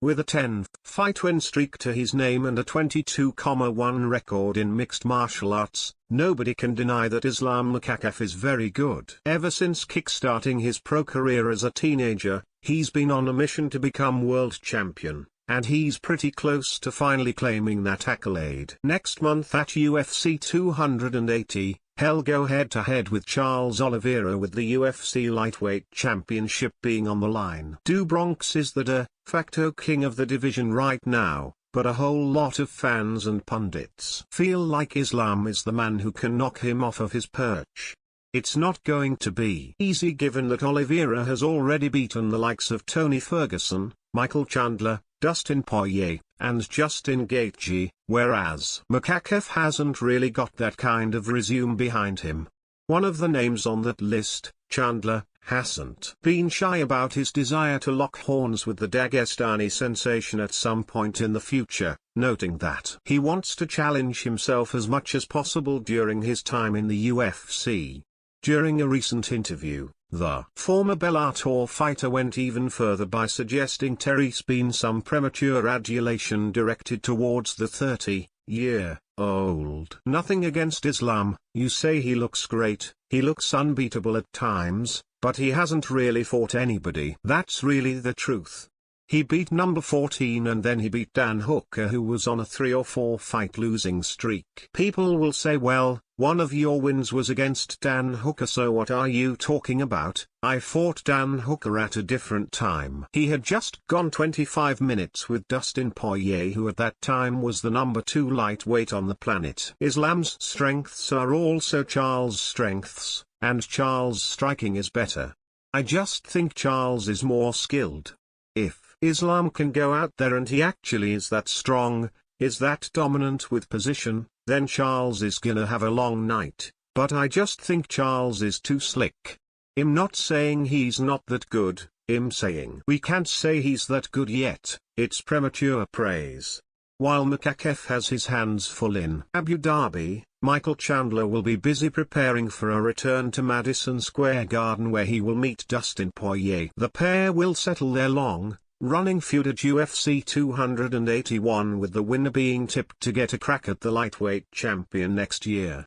With a 10-fight win streak to his name and a 22-1 record in mixed martial arts, nobody can deny that Islam Makhachev is very good. Ever since kickstarting his pro career as a teenager, he's been on a mission to become world champion, and he's pretty close to finally claiming that accolade. Next month at UFC 280, he'll go head-to-head with Charles Oliveira, with the UFC lightweight championship being on the line. Bronx is the de facto king of the division right now, but a whole lot of fans and pundits feel like Islam is the man who can knock him off of his perch. It's not going to be easy given that Oliveira has already beaten the likes of Tony Ferguson, Michael Chandler, Dustin Poirier, and Justin Gaethje, whereas Makhachev hasn't really got that kind of resume behind him. One of the names on that list, Chandler, hasn't been shy about his desire to lock horns with the Dagestani sensation at some point in the future, noting that he wants to challenge himself as much as possible during his time in the UFC. During a recent interview, the former Bellator fighter went even further by suggesting there's been some premature adulation directed towards the 30-year-old. Nothing against Islam, you say he looks great, he looks unbeatable at times, but he hasn't really fought anybody. That's really the truth. He beat number 14 and then he beat Dan Hooker, who was on a 3 or 4 fight losing streak. People will say, well, one of your wins was against Dan Hooker, so what are you talking about? I fought Dan Hooker at a different time. He had just gone 25 minutes with Dustin Poirier, who at that time was the number 2 lightweight on the planet. Islam's strengths are also Charles' strengths, and Charles' striking is better. I just think Charles is more skilled. If Islam can go out there and he actually is that strong, is that dominant with position, then Charles is gonna have a long night, but I just think Charles is too slick. I'm not saying he's not that good, I'm saying we can't say he's that good yet, it's premature praise. While Makhachev has his hands full in Abu Dhabi, Michael Chandler will be busy preparing for a return to Madison Square Garden, where he will meet Dustin Poirier. The pair will settle their long-running feud at UFC 281, with the winner being tipped to get a crack at the lightweight champion next year.